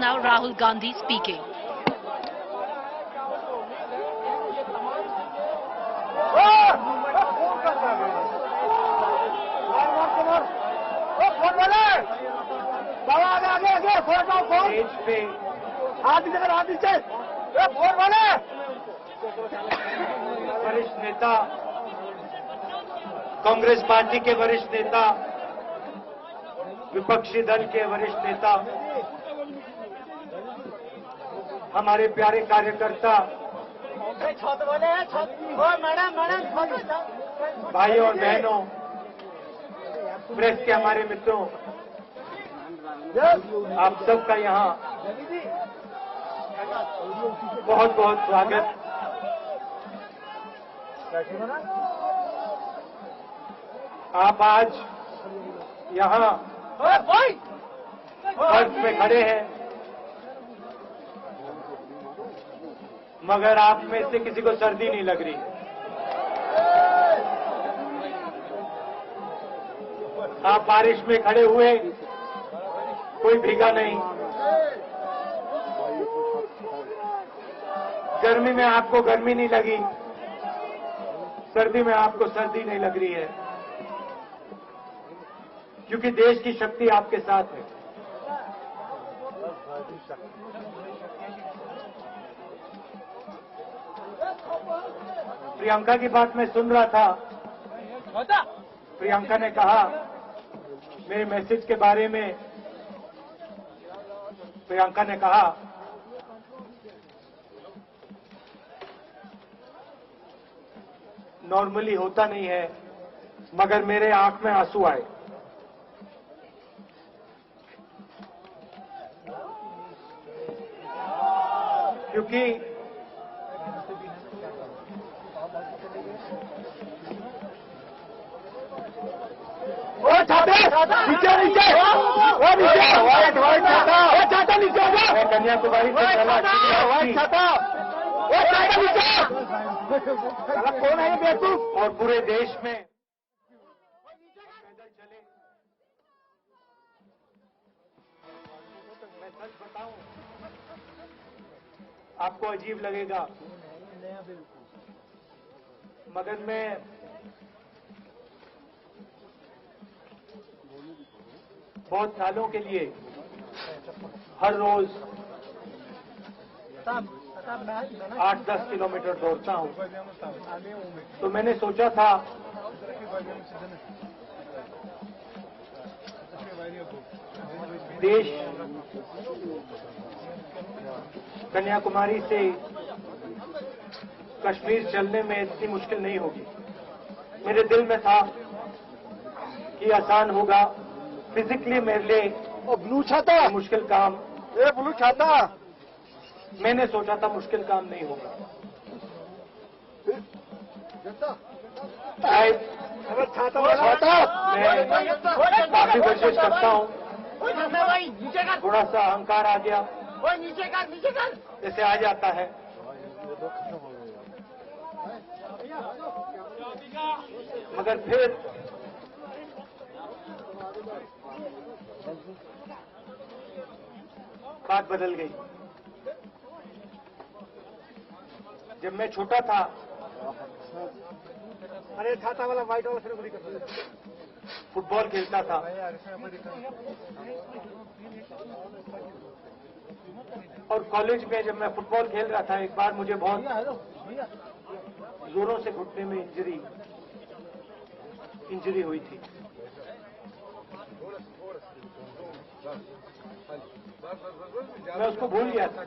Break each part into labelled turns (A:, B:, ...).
A: now Rahul Gandhi speaking.
B: वरिष्ठ नेता, Congress party के वरिष्ठ नेता, विपक्षी दल के वरिष्ठ नेता, हमारे प्यारे कार्यकर्ता, भाइयों और बहनों, प्रेस के हमारे मित्रों, आप सबका यहां बहुत बहुत स्वागत। आप आज यहां बर्फ में खड़े हैं, मगर आप में से किसी को सर्दी नहीं लग रही। आप बारिश में खड़े हुए, कोई भीगा नहीं। गर्मी में आपको गर्मी नहीं लगी, सर्दी में आपको सर्दी नहीं लग रही है, क्योंकि देश की शक्ति आपके साथ है। प्रियंका की बात मैं सुन रहा था। प्रियंका ने कहा मेरे मैसेज के बारे में, प्रियंका ने कहा नॉर्मली होता नहीं है, मगर मेरे आंख में आंसू आए। क्योंकि कन्याकुमारी से कौन है बेवकूफ, और पूरे देश में पैदल चले। मैं सच बताऊं, आपको अजीब लगेगा, मगर मैं बहुत सालों के लिए हर रोज 8-10 किलोमीटर दौड़ता हूं। तो मैंने सोचा था देश कन्याकुमारी से कश्मीर चलने में इतनी मुश्किल नहीं होगी। मेरे दिल में था कि आसान होगा, फिजिकली मेरे लिए ब्लू छाता मुश्किल काम, ब्लू छाता मैंने सोचा था मुश्किल काम नहीं होगा। मैं काफी कोशिश करता हूँ, थोड़ा सा अहंकार आ गया, जैसे आ जाता है। मगर फिर बात बदल गई। जब मैं छोटा था, अरे छाता वाला व्हाइट वाला फिर फुटबॉल खेलता था। और कॉलेज में जब मैं फुटबॉल खेल रहा था, एक बार मुझे बहुत जोरों से घुटने में इंजरी हुई थी। मैं उसको भूल गया था।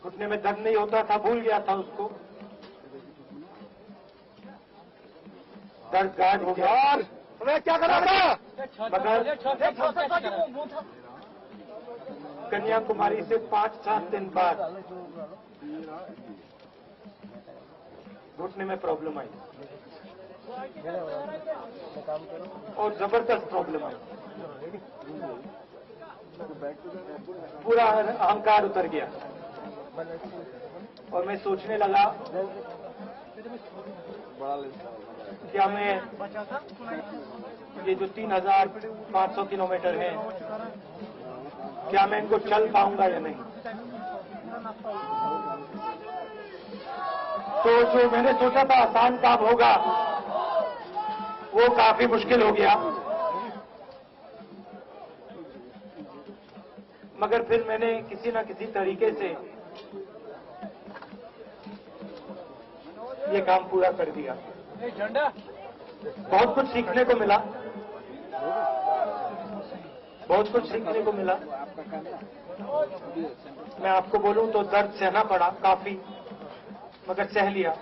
B: घुटने में दर्द नहीं होता था, भूल गया था उसको। दर्द गायब हो गया। और मैं क्या कर रहा था? मगर कन्याकुमारी से 5-7 दिन बाद घुटने में प्रॉब्लम आई, और जबरदस्त प्रॉब्लम आई। पूरा अहंकार उतर गया और मैं सोचने लगा क्या मैं ये जो 3,500 किलोमीटर है, क्या मैं इनको चल पाऊंगा या नहीं। तो जो मैंने सोचा था आसान काम होगा, वो काफी मुश्किल हो गया। मगर फिर मैंने किसी न किसी तरीके से ये काम पूरा कर दिया। बहुत कुछ सीखने को मिला, बहुत कुछ सीखने को मिला। मैं आपको बोलूं तो दर्द सहना पड़ा काफी, मगर सह लिया।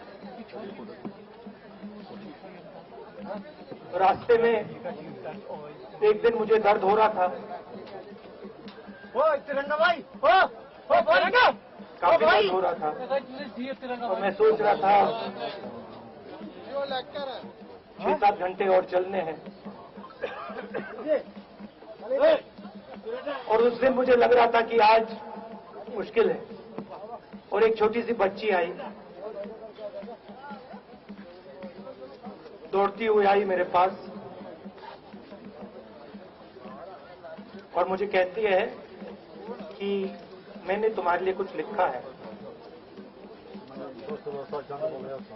B: रास्ते में एक दिन मुझे दर्द हो रहा था, काफी दर्द हो रहा था, और मैं सोच रहा था 6-7 घंटे और चलने हैं। और उस दिन मुझे लग रहा था कि आज मुश्किल है। और एक छोटी सी बच्ची आई, दौड़ती हुई आई मेरे पास, और मुझे कहती है कि मैंने तुम्हारे लिए कुछ लिखा है,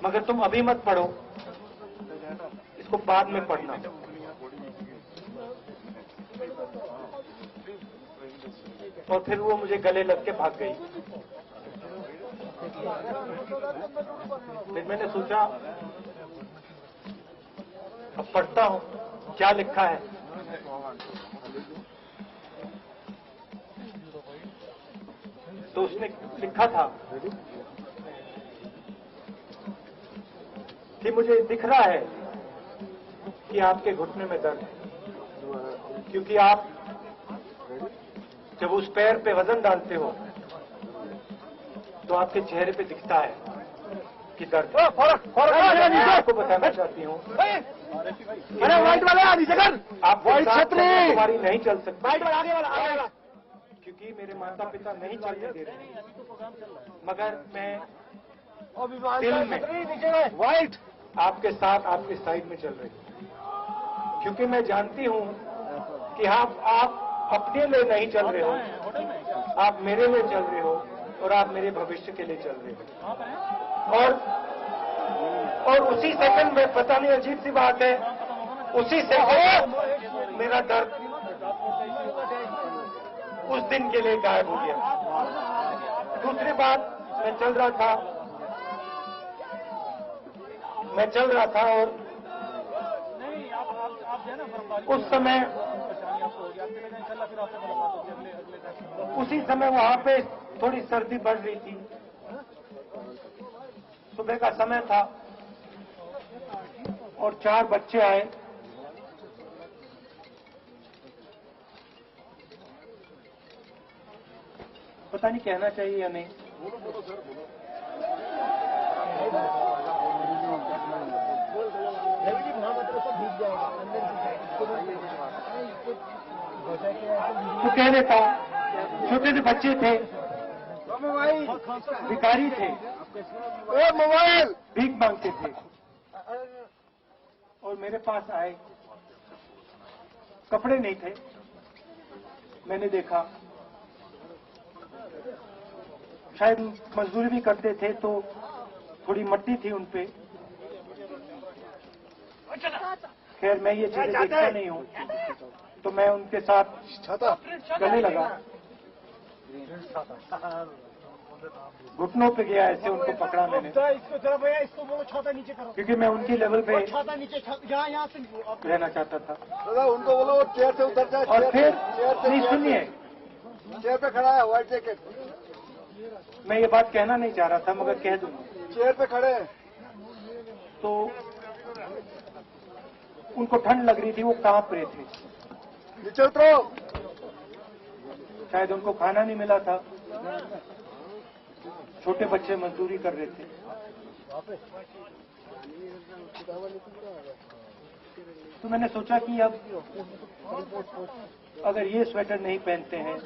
B: मगर तुम अभी मत पढ़ो, इसको बाद में पढ़ना। और फिर वो मुझे गले लग के भाग गई। फिर मैंने सोचा अब पढ़ता हूं क्या लिखा है। तो उसने लिखा था कि मुझे दिख रहा है कि आपके घुटने में दर्द है, क्योंकि आप जब उस पैर पे वजन डालते हो तो आपके चेहरे पे दिखता है कि दर्द। मैं आपको बताना चाहती हूँ,
A: अरे व्हाइट वाला नीचे कर,
B: आप
A: व्हाइट छतरी
B: तुम्हारी नहीं चल सकती,
A: व्हाइट वाला आगे वाला,
B: क्योंकि मेरे माता पिता नहीं चलने दे रहे। मगर मैं दिल में
A: व्हाइट
B: आपके साथ आपके साइड में चल रही हूँ, क्योंकि मैं जानती हूँ कि आप अपने लिए नहीं चल रहे हो, आप मेरे लिए चल रहे हो, और आप मेरे भविष्य के लिए चल रहे हो। और उसी सेकंड में, पता नहीं अजीब सी बात है, उसी सेकंड मेरा दर्द उस दिन के लिए गायब हो गया। दूसरी बात, मैं चल रहा था और उस समय वहां पे थोड़ी सर्दी बढ़ रही थी। सुबह का समय था और 4 बच्चे आए। पता नहीं कहना चाहिए या नहीं। तो कह देता हूं, छोटे से बच्चे थे, भिखारी थे,
A: मोबाइल
B: भीख मांगते थे, और मेरे पास आए। कपड़े नहीं थे, मैंने देखा शायद मजदूरी भी करते थे, तो थोड़ी मट्टी थी उन पे। खैर मैं ये चीजें देखता नहीं हूँ, तो मैं उनके साथ गले लगा, घुटनों पे गया, ऐसे उनको पकड़ा मैंने,
A: इसको बोलो छाता नीचे करो,
B: क्योंकि मैं उनकी लेवल पे
A: छाता नीचे, यहाँ से
B: रहना चाहता था।
A: उनको बोलो वो चेयर से उतर जाए।
B: और फिर नहीं, सुनिए,
A: चेयर पे खड़ा है, व्हाइट जैकेट।
B: मैं ये बात कहना नहीं चाह रहा था, मगर कह दूंगा।
A: चेयर पे खड़े हैं,
B: तो उनको ठंड लग रही थी, वो कांप रहे थे।
A: नीचे उतरो।
B: शायद उनको खाना नहीं मिला था, छोटे बच्चे मजदूरी कर रहे थे। तो मैंने सोचा कि अब अगर ये स्वेटर नहीं पहनते हैं,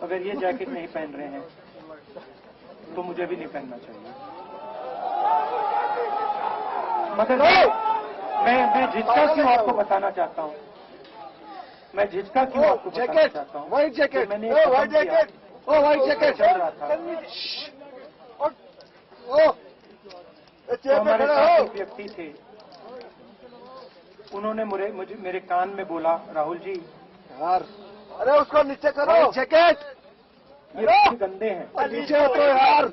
B: अगर ये जैकेट नहीं पहन रहे हैं, तो मुझे भी नहीं पहनना चाहिए। मैं झिझका क्यों आपको बताना चाहता हूं, मैं झिझका क्यों आपको बताना
A: जैकेट,
B: चाहता हूं।
A: व्हाइट जैकेट,
B: मैंने
A: ओ व्हाइट जैकेट, ओ व्हाइट जैकेट
B: चल रहा था,
A: ओ
B: तो
A: चेयर पे
B: हमारे
A: खड़े
B: साथ
A: हो।
B: एक व्यक्ति थे, उन्होंने मुझे मेरे कान में बोला, राहुल जी
A: यार, अरे उसको नीचे करो। जैकेट,
B: ये बच्चे गंदे हैं,
A: नीचे उतरो यार।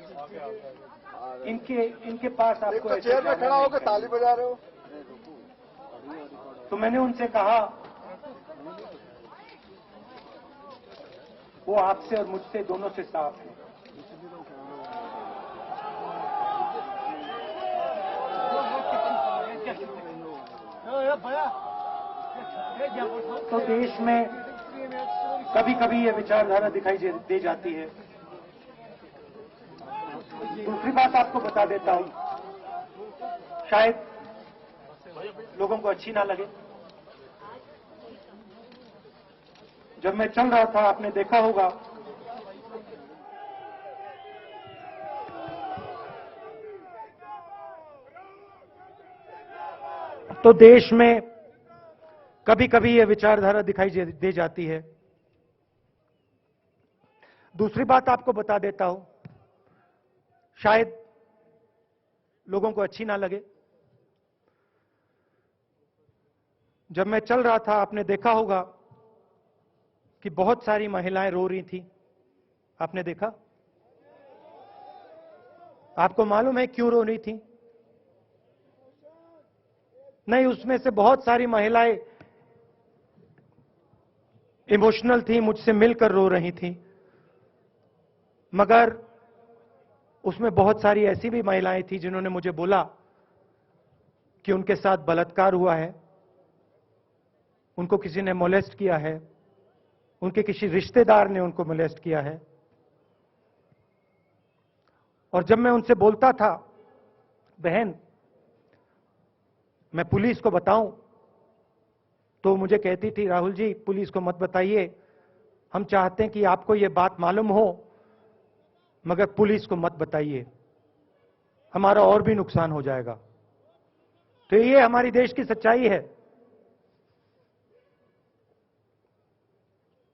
B: इनके पास
A: एक
B: आपको
A: तो
B: ऐसे
A: चेयर पे
B: जाना
A: खड़ा
B: नहीं
A: होकर
B: चाहिए।
A: ताली बजा रहे हो।
B: तो मैंने उनसे कहा, वो आपसे और मुझसे दोनों से साफ है। तो देश में कभी कभी ये विचारधारा दिखाई दे जाती है। दूसरी बात आपको बता देता हूं, शायद लोगों को अच्छी ना लगे। जब मैं चल रहा था, आपने देखा होगा तो देश में कभी कभी यह विचारधारा दिखाई दे जाती है। दूसरी बात आपको बता देता हूं, शायद लोगों को अच्छी ना लगे। जब मैं चल रहा था, आपने देखा होगा कि बहुत सारी महिलाएं रो रही थी। आपने देखा? आपको मालूम है क्यों रो रही थी? नहीं, उसमें से बहुत सारी महिलाएं इमोशनल थी, मुझसे मिलकर रो रही थी। मगर उसमें बहुत सारी ऐसी भी महिलाएं थी जिन्होंने मुझे बोला कि उनके साथ बलात्कार हुआ है, उनको किसी ने मोलेस्ट किया है, उनके किसी रिश्तेदार ने उनको मोलेस्ट किया है। और जब मैं उनसे बोलता था, बहन मैं पुलिस को बताऊं, तो मुझे कहती थी, राहुल जी पुलिस को मत बताइए, हम चाहते हैं कि आपको यह बात मालूम हो, मगर पुलिस को मत बताइए, हमारा और भी नुकसान हो जाएगा। तो ये हमारी देश की सच्चाई है।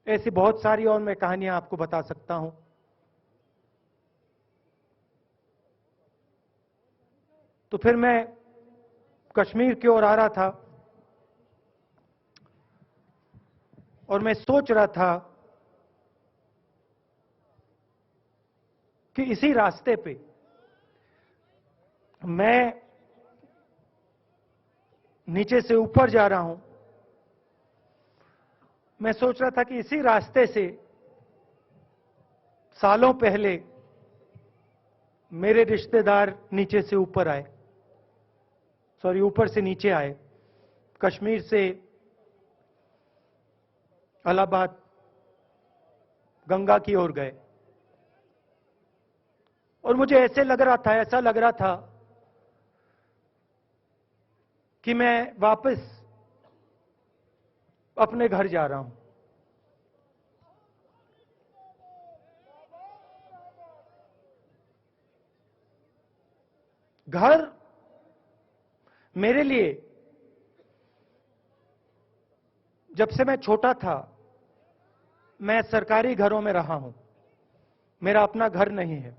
B: ऐसी बहुत सारी और मैं कहानियां आपको बता सकता हूं। तो फिर मैं कश्मीर की ओर आ रहा था और मैं सोच रहा था कि इसी रास्ते पे मैं नीचे से ऊपर जा रहा हूं। मैं सोच रहा था कि इसी रास्ते से सालों पहले मेरे रिश्तेदार नीचे से ऊपर आए, सॉरी ऊपर से नीचे आए, कश्मीर से इलाहाबाद गंगा की ओर गए। और मुझे ऐसा लग रहा था कि मैं वापस अपने घर जा रहा हूं। घर मेरे लिए, जब से मैं छोटा था, मैं सरकारी घरों में रहा हूं, मेरा अपना घर नहीं है।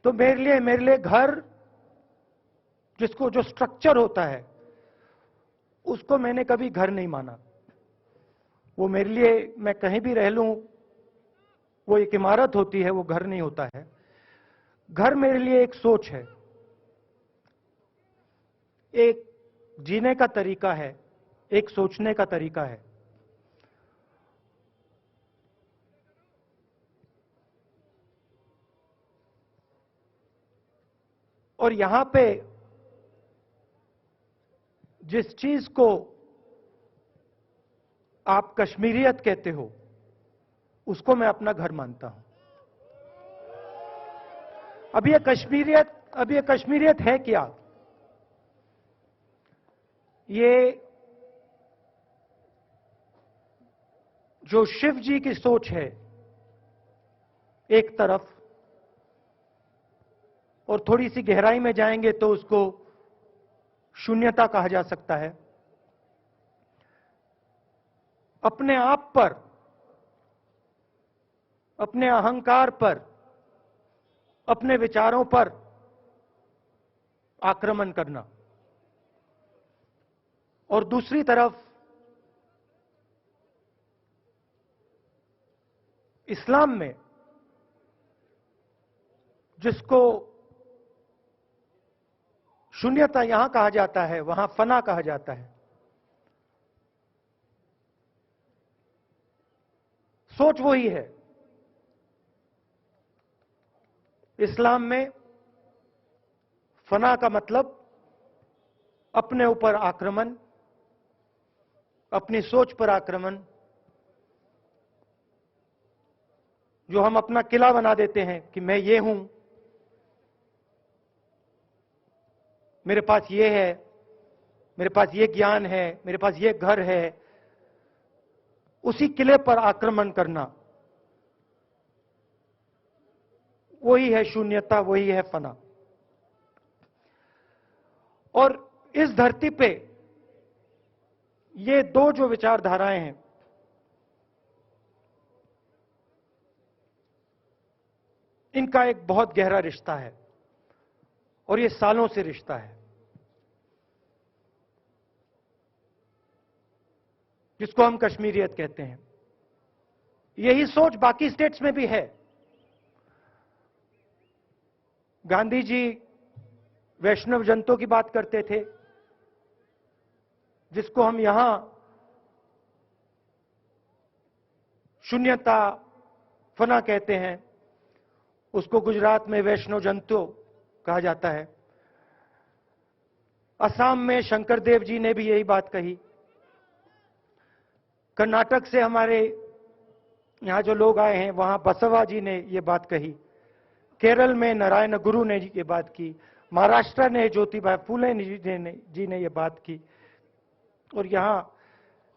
B: तो मेरे लिए घर, जिसको जो स्ट्रक्चर होता है, उसको मैंने कभी घर नहीं माना। वो मेरे लिए, मैं कहीं भी रह लूं, वो एक इमारत होती है, वो घर नहीं होता है। घर मेरे लिए एक सोच है, एक जीने का तरीका है, एक सोचने का तरीका है। और यहां पे जिस चीज को आप कश्मीरियत कहते हो, उसको मैं अपना घर मानता हूं। अब ये कश्मीरियत है क्या? ये जो शिव जी की सोच है एक तरफ, और थोड़ी सी गहराई में जाएंगे तो उसको
C: शून्यता कहा जा सकता है। अपने आप पर, अपने अहंकार पर, अपने विचारों पर आक्रमण करना, और दूसरी तरफ इस्लाम में जिसको शून्यता यहां कहा जाता है, वहां फना कहा जाता है। सोच वही है। इस्लाम में फना का मतलब अपने ऊपर आक्रमण, अपनी सोच पर आक्रमण, जो हम अपना किला बना देते हैं कि मैं ये हूं, मेरे पास ये है, मेरे पास ये ज्ञान है, मेरे पास ये घर है, उसी किले पर आक्रमण करना, वही है शून्यता, वही है फना। और इस धरती पे ये दो जो विचारधाराएं हैं, इनका एक बहुत गहरा रिश्ता है और ये सालों से रिश्ता है, जिसको हम कश्मीरियत कहते हैं। यही सोच बाकी स्टेट्स में भी है। गांधी जी वैष्णव जनतों की बात करते थे, जिसको हम यहां शून्यता, फना कहते हैं, उसको गुजरात में वैष्णव जनतो कहा जाता है। असम में शंकर देव जी ने भी यही बात कही। कर्नाटक से हमारे यहां जो लोग आए हैं, वहां बसवा जी ने यह बात कही। केरल में नारायण गुरु ने ये बात की। महाराष्ट्र ने ज्योतिबा फुले जी ने यह बात की। और यहां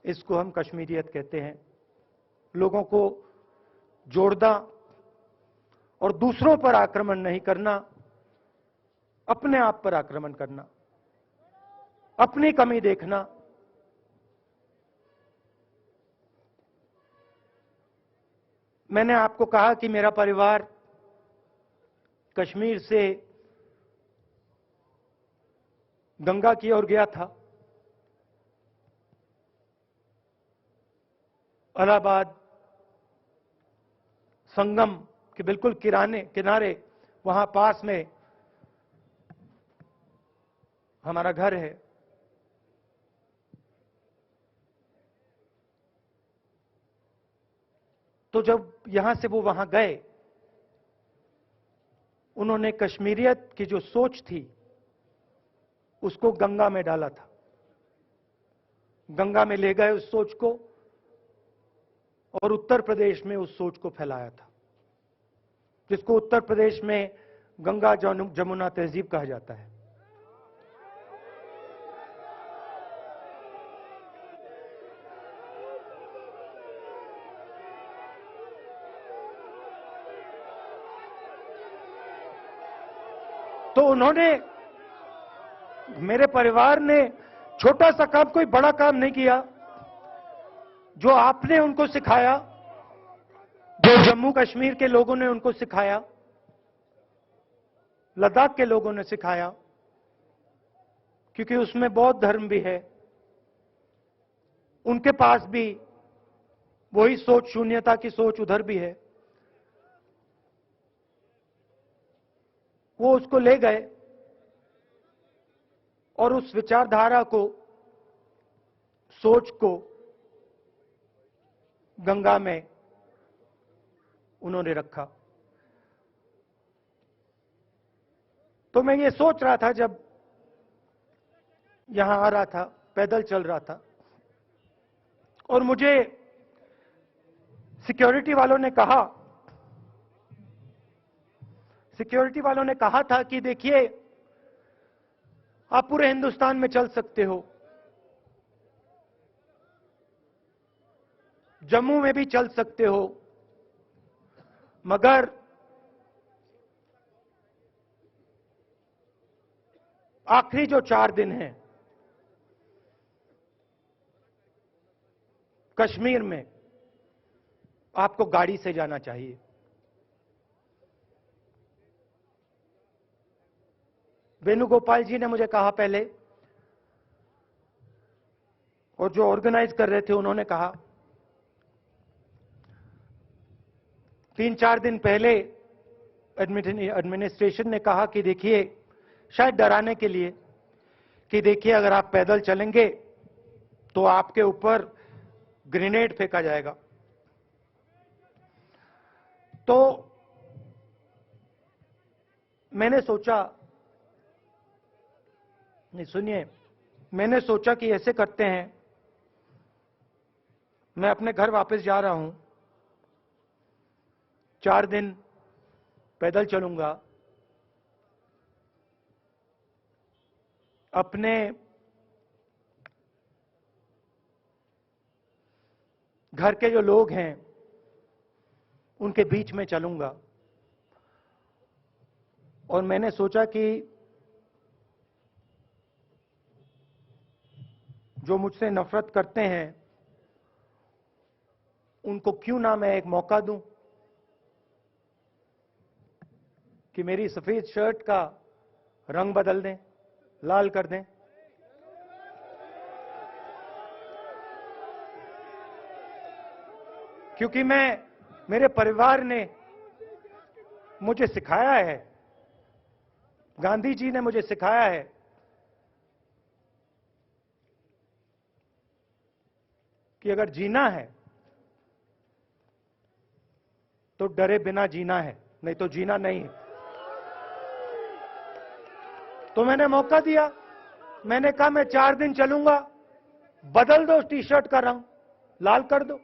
C: इसको हम कश्मीरियत कहते हैं। लोगों को जोड़ना और दूसरों पर आक्रमण नहीं करना, अपने आप पर आक्रमण करना, अपनी कमी देखना। मैंने आपको कहा कि मेरा परिवार कश्मीर से गंगा की ओर गया था। इलाहाबाद संगम के बिल्कुल किनारे वहां पास में हमारा घर है। तो जब यहां से वो वहां गए, उन्होंने कश्मीरियत की जो सोच थी उसको गंगा में डाला था। गंगा में ले गए उस सोच को और उत्तर प्रदेश में उस सोच को फैलाया था, जिसको उत्तर प्रदेश में गंगा जमुना तहजीब कहा जाता है। तो उन्होंने, मेरे परिवार ने छोटा सा काम, कोई बड़ा काम नहीं किया। जो आपने उनको सिखाया, जो जम्मू कश्मीर के लोगों ने उनको सिखाया, लद्दाख के लोगों ने सिखाया, क्योंकि उसमें बौद्ध धर्म भी है, उनके पास भी वही सोच, शून्यता की सोच उधर भी है। वो उसको ले गए और उस विचारधारा को, सोच को गंगा में उन्होंने रखा। तो मैं ये सोच रहा था, जब यहां आ रहा था, पैदल चल रहा था, और मुझे सिक्योरिटी वालों ने कहा था कि देखिए, आप पूरे हिंदुस्तान में चल सकते हो, जम्मू में भी चल सकते हो, मगर आखिरी जो 4 दिन हैं कश्मीर में आपको गाड़ी से जाना चाहिए। वेणुगोपाल जी ने मुझे कहा पहले, और जो ऑर्गेनाइज कर रहे थे उन्होंने कहा, 3-4 दिन पहले एडमिनिस्ट्रेशन ने कहा कि देखिए, शायद डराने के लिए, कि देखिए अगर आप पैदल चलेंगे तो आपके ऊपर ग्रेनेड फेंका जाएगा। तो मैंने सोचा, नहीं सुनिए, मैंने सोचा कि ऐसे करते हैं, मैं अपने घर वापस जा रहा हूं, 4 दिन पैदल चलूंगा, अपने घर के जो लोग हैं उनके बीच में चलूंगा। और मैंने सोचा कि जो मुझसे नफरत करते हैं उनको क्यों ना मैं एक मौका दूं कि मेरी सफेद शर्ट का रंग बदल दें, लाल कर दें। क्योंकि मेरे परिवार ने मुझे सिखाया है, गांधी जी ने मुझे सिखाया है कि अगर जीना है तो डरे बिना जीना है, नहीं तो जीना नहीं है। तो मैंने मौका दिया, मैंने कहा मैं 4 दिन चलूंगा, बदल दो टी शर्ट का रंग, लाल कर दो,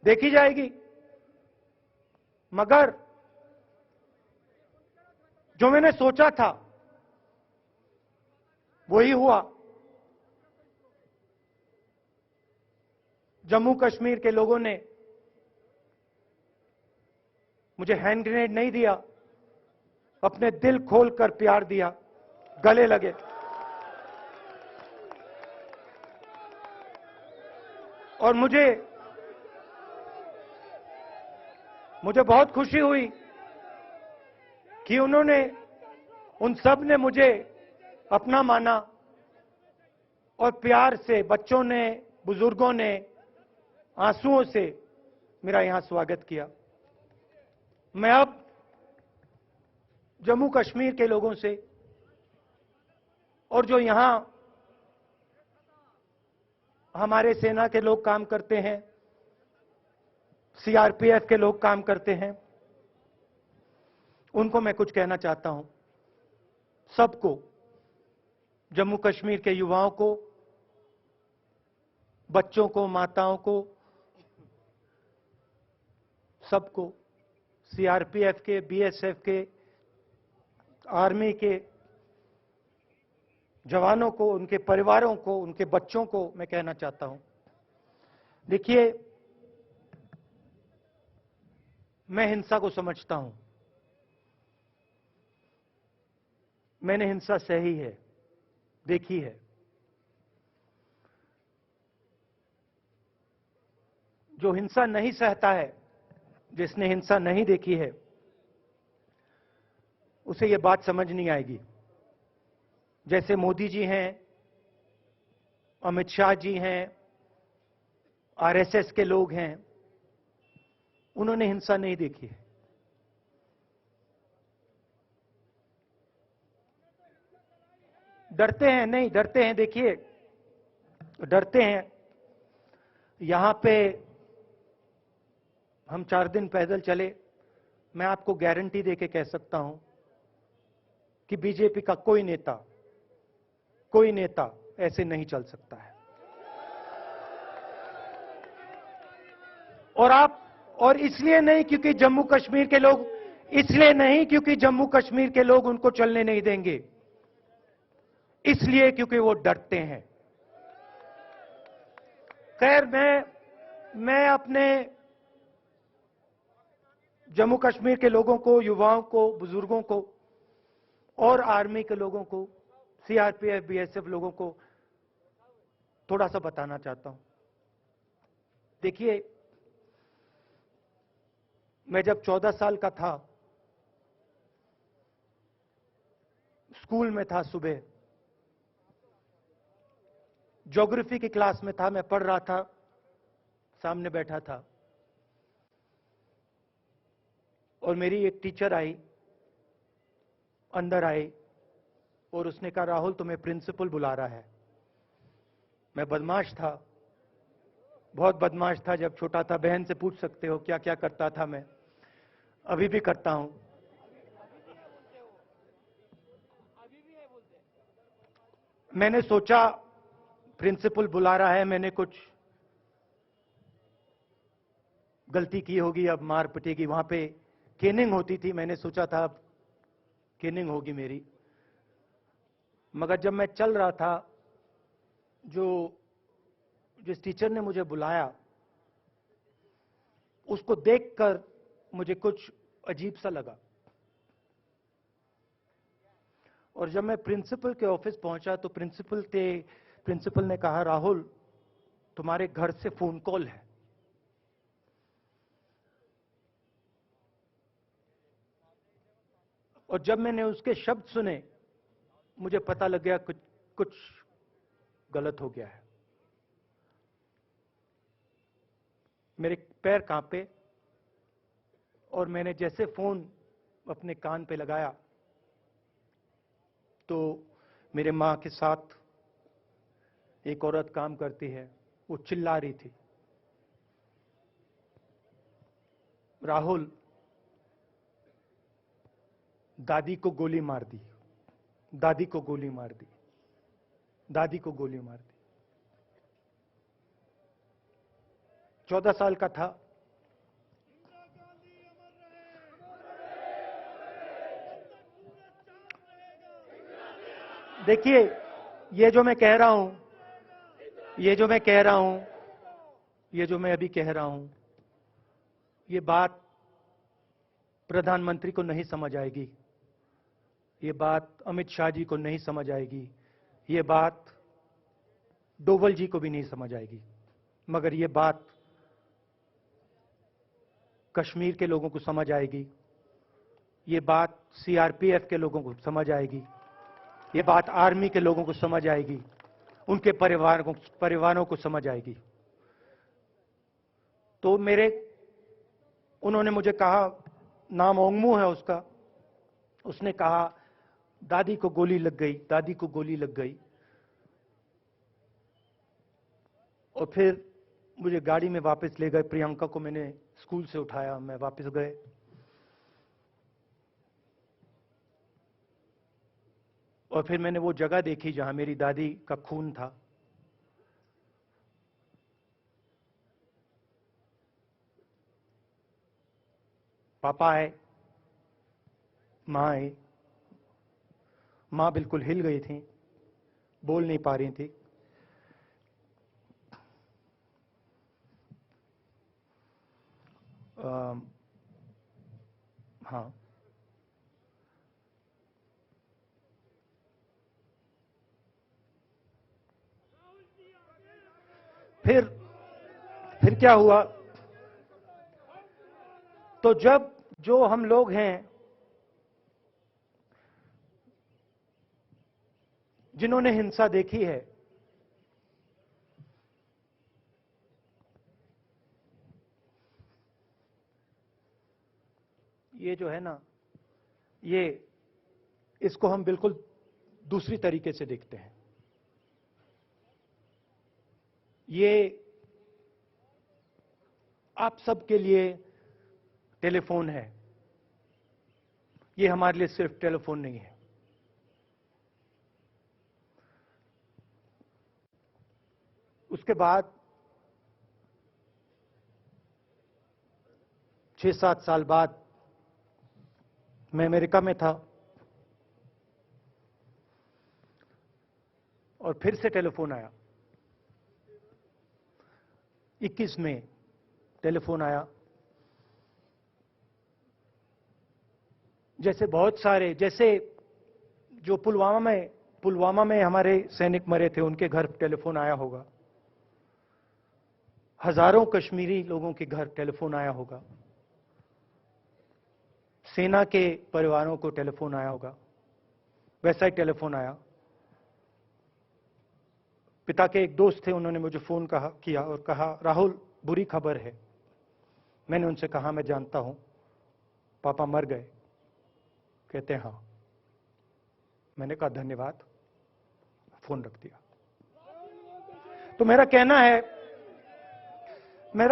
C: देखी जाएगी। मगर जो मैंने सोचा था वही हुआ। जम्मू कश्मीर के लोगों ने मुझे हैंड ग्रेनेड नहीं दिया, अपने दिल खोलकर प्यार दिया, गले लगे। और मुझे बहुत खुशी हुई कि उन सब ने मुझे अपना माना, और प्यार से बच्चों ने, बुजुर्गों ने आंसुओं से मेरा यहां स्वागत किया। मैं अब जम्मू कश्मीर के लोगों से, और जो यहां हमारे सेना के लोग काम करते हैं, सीआरपीएफ के लोग काम करते हैं, उनको मैं कुछ कहना चाहता हूं। सबको, जम्मू कश्मीर के युवाओं को, बच्चों को, माताओं को, सबको, सीआरपीएफ के, बीएसएफ के, आर्मी के जवानों को, उनके परिवारों को, उनके बच्चों को मैं कहना चाहता हूं, देखिए, मैं हिंसा को समझता हूं, मैंने हिंसा सही है, देखी है। जो हिंसा नहीं सहता है, जिसने हिंसा नहीं देखी है, उसे यह बात समझ नहीं आएगी। जैसे मोदी जी हैं, अमित शाह जी हैं, आरएसएस के लोग हैं, उन्होंने हिंसा नहीं देखी है। डरते हैं, नहीं डरते हैं, देखिए डरते हैं। यहां पे हम 4 दिन पैदल चले, मैं आपको गारंटी देके कह सकता हूं कि बीजेपी का कोई नेता ऐसे नहीं चल सकता है। और इसलिए नहीं क्योंकि जम्मू कश्मीर के लोग, इसलिए नहीं क्योंकि जम्मू कश्मीर के लोग उनको चलने नहीं देंगे, इसलिए क्योंकि वो डरते हैं। खैर, मैं अपने जम्मू कश्मीर के लोगों को, युवाओं को, बुजुर्गों को और आर्मी के लोगों को, सीआरपीएफ, बीएसएफ लोगों को थोड़ा सा बताना चाहता हूं। देखिए, मैं जब 14 साल का था, स्कूल में था, सुबह ज्योग्राफी की क्लास में था, मैं पढ़ रहा था, सामने बैठा था और मेरी एक टीचर आई, अंदर आई और उसने कहा, राहुल तुम्हें प्रिंसिपल बुला रहा है। मैं बदमाश था, बहुत बदमाश था जब छोटा था। बहन से पूछ सकते हो क्या क्या करता था मैं, अभी भी करता हूं। मैंने सोचा प्रिंसिपल बुला रहा है, मैंने कुछ गलती की होगी, अब मार पिटेगी। वहां पे केनिंग होती थी, मैंने सोचा था अब केनिंग होगी मेरी। मगर जब मैं चल रहा था, जिस टीचर ने मुझे बुलाया, उसको देखकर मुझे कुछ अजीब सा लगा। और जब मैं प्रिंसिपल के ऑफिस पहुंचा तो प्रिंसिपल ने कहा, राहुल तुम्हारे घर से फोन कॉल है। और जब मैंने उसके शब्द सुने, मुझे पता लग गया कुछ गलत हो गया है। मेरे पैर कांपे और मैंने जैसे फोन अपने कान पे लगाया तो मेरे मां के साथ एक औरत काम करती है, वो चिल्ला रही थी, राहुल दादी को गोली मार दी, दादी को गोली मार दी, दादी को गोली मार दी। 14 साल का था। देखिए, ये जो मैं कह रहा हूं, ये जो मैं कह रहा हूं, ये जो मैं अभी कह रहा हूं, ये बात प्रधानमंत्री को नहीं समझ आएगी, ये बात अमित शाह जी को नहीं समझ आएगी, ये बात डोवल जी को भी नहीं समझ आएगी, मगर ये बात कश्मीर के लोगों को समझ आएगी, ये बात सीआरपीएफ के लोगों को समझ आएगी, ये बात आर्मी के लोगों को समझ आएगी, उनके परिवारों को समझ आएगी। तो उन्होंने मुझे कहा, नाम ओंगमू है उसका, उसने कहा दादी को गोली लग गई, दादी को गोली लग गई। और फिर मुझे गाड़ी में वापस ले गए, प्रियंका को मैंने स्कूल से उठाया, मैं वापस गए। और फिर मैंने वो जगह देखी जहां मेरी दादी का खून था। पापा आए, मां आई। मां बिल्कुल हिल गई थी, बोल नहीं पा रही थी। हाँ, फिर क्या हुआ, तो जब जो हम लोग हैं जिन्होंने हिंसा देखी है, ये जो है ना, इसको हम बिल्कुल दूसरी तरीके से देखते हैं। ये आप सबके लिए टेलीफोन है, ये हमारे लिए सिर्फ टेलीफोन नहीं है। उसके बाद 6-7 साल बाद मैं अमेरिका में था और फिर से टेलीफोन आया। 21 में टेलीफोन आया। जैसे बहुत सारे, जैसे जो पुलवामा में हमारे सैनिक मरे थे, उनके घर टेलीफोन आया होगा। हजारों कश्मीरी लोगों के घर टेलीफोन आया होगा, सेना के परिवारों को टेलीफोन आया होगा, वैसा ही टेलीफोन आया। पिता के एक दोस्त थे, उन्होंने मुझे फोन किया और कहा, राहुल बुरी खबर है। मैंने उनसे कहा, मैं जानता हूं, पापा मर गए। कहते हैं हां। मैंने कहा धन्यवाद, फोन रख दिया। तो मेरा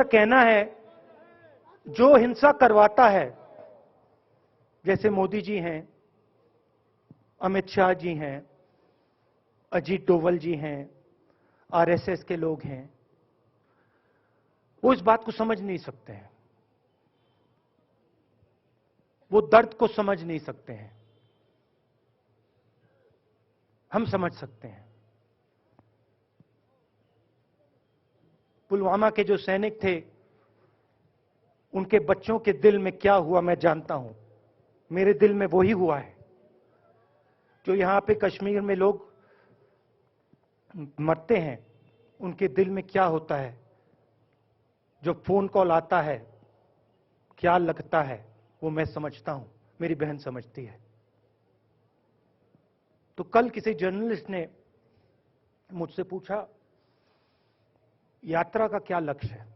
C: कहना है जो हिंसा करवाता है, जैसे मोदी जी हैं, अमित शाह जी हैं, अजीत डोवल जी हैं, आरएसएस के लोग हैं, वो इस बात को समझ नहीं सकते हैं, वो दर्द को समझ नहीं सकते हैं। हम समझ सकते हैं। पुलवामा के जो सैनिक थे, उनके बच्चों के दिल में क्या हुआ मैं जानता हूं। मेरे दिल में वही हुआ है जो यहां पे कश्मीर में लोग मरते हैं, उनके दिल में क्या होता है। जो फोन कॉल आता है, क्या लगता है, वो मैं समझता हूं, मेरी बहन समझती है। तो कल किसी जर्नलिस्ट ने मुझसे पूछा, यात्रा का क्या लक्ष्य है।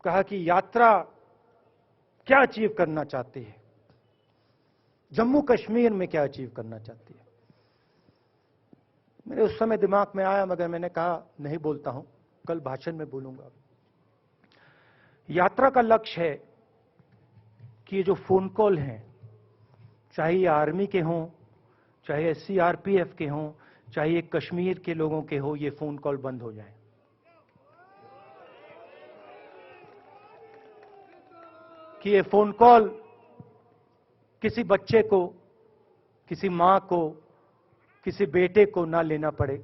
C: कहा कि यात्रा क्या अचीव करना चाहती है, जम्मू कश्मीर में क्या अचीव करना चाहती है। मेरे उस समय दिमाग में आया, मगर मैंने कहा नहीं बोलता हूं, कल भाषण में बोलूंगा। यात्रा का लक्ष्य है कि ये जो फोन कॉल हैं, चाहे ये आर्मी के हों, चाहे सीआरपीएफ के हों, चाहे ये कश्मीर के लोगों के हो, ये फोन कॉल बंद हो जाए। कि ये फोन कॉल किसी बच्चे को, किसी मां को, किसी बेटे को ना लेना पड़े।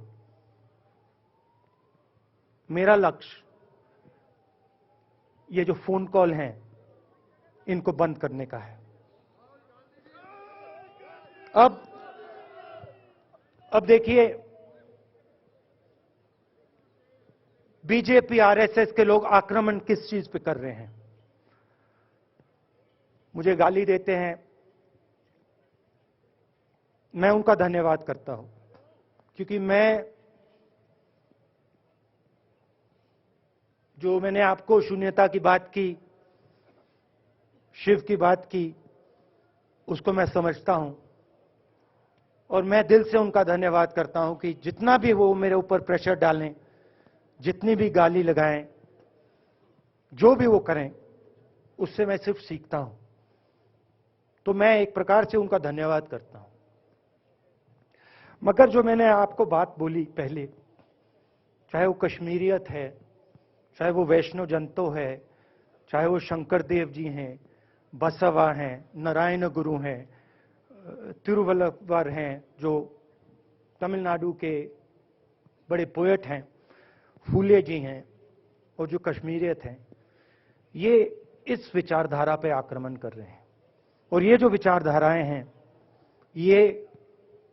C: मेरा लक्ष्य ये जो फोन कॉल हैं, इनको बंद करने का है। अब देखिए, बीजेपी आरएसएस के लोग आक्रमण किस चीज पे कर रहे हैं। मुझे गाली देते हैं, मैं उनका धन्यवाद करता हूं, क्योंकि मैंने आपको शून्यता की बात की, शिव की बात की, उसको मैं समझता हूं। और मैं दिल से उनका धन्यवाद करता हूं कि जितना भी वो मेरे ऊपर प्रेशर डालें, जितनी भी गाली लगाएं, जो भी वो करें, उससे मैं सिर्फ सीखता हूं। तो मैं एक प्रकार से उनका धन्यवाद करता हूं। मगर जो मैंने आपको बात बोली पहले, चाहे वो कश्मीरियत है, चाहे वो वैष्णो जंतो है, चाहे वो शंकर देव जी हैं, बसवा हैं, नारायण गुरु हैं, तिरुवल्लुवर हैं, जो तमिलनाडु के बड़े पोएट हैं, फूले जी हैं, और जो कश्मीरियत हैं, ये इस विचारधारा पे आक्रमण कर रहे हैं। और ये जो विचारधाराएं हैं, ये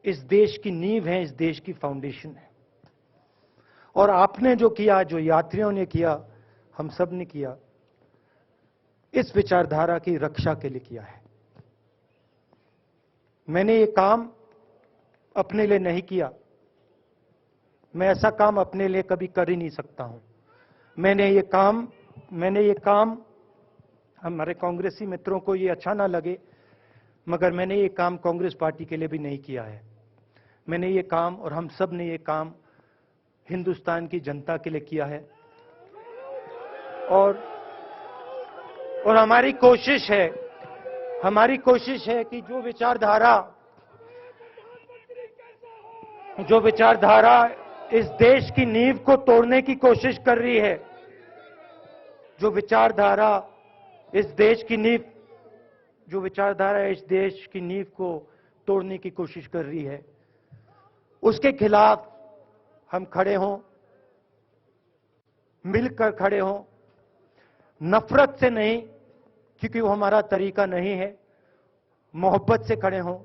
C: इस देश की नींव है, इस देश की फाउंडेशन है। और आपने जो किया, जो यात्रियों ने किया, हम सब ने किया, इस विचारधारा की रक्षा के लिए किया है। मैंने ये काम अपने लिए नहीं किया, मैं ऐसा काम अपने लिए कभी कर ही नहीं सकता हूं। मैंने ये काम हमारे कांग्रेसी मित्रों को ये अच्छा ना लगे, मगर मैंने ये काम कांग्रेस पार्टी के लिए भी नहीं किया है। मैंने ये काम, और हम सब ने ये काम हिंदुस्तान की जनता के लिए किया है। और हमारी कोशिश है कि जो विचारधारा इस देश की नींव को तोड़ने की कोशिश कर रही है, जो विचारधारा इस देश की नींव को तोड़ने की कोशिश कर रही है, उसके खिलाफ हम खड़े हों, मिलकर खड़े हों, नफरत से नहीं, क्योंकि वो हमारा तरीका नहीं है, मोहब्बत से खड़े हों।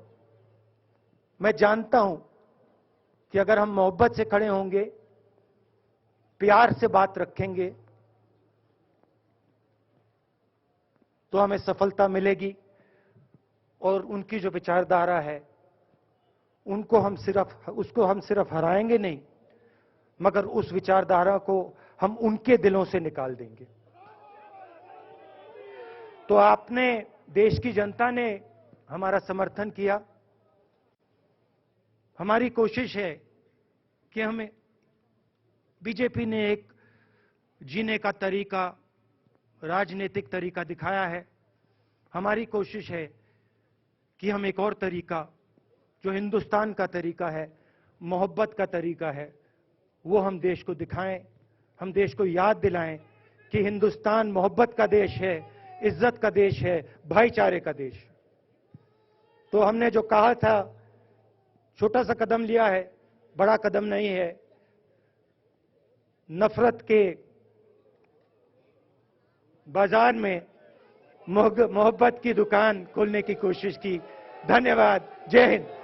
C: मैं जानता हूं कि अगर हम मोहब्बत से खड़े होंगे, प्यार से बात रखेंगे, तो हमें सफलता मिलेगी। और उनकी जो विचारधारा है, उसको हम सिर्फ हराएंगे नहीं, मगर उस विचारधारा को हम उनके दिलों से निकाल देंगे। तो आपने, देश की जनता ने हमारा समर्थन किया। हमारी कोशिश है कि हमें, बीजेपी ने एक जीने का तरीका, राजनीतिक तरीका दिखाया है। हमारी कोशिश है कि हम एक और तरीका, जो हिंदुस्तान का तरीका है, मोहब्बत का तरीका है, वो हम देश को दिखाएं। हम देश को याद दिलाएं कि हिंदुस्तान मोहब्बत का देश है, इज्जत का देश है, भाईचारे का देश। तो हमने जो कहा था, छोटा सा कदम लिया है, बड़ा कदम नहीं है। नफरत के बाजार में मोहब्बत की दुकान खोलने की कोशिश की। धन्यवाद। जय हिंद।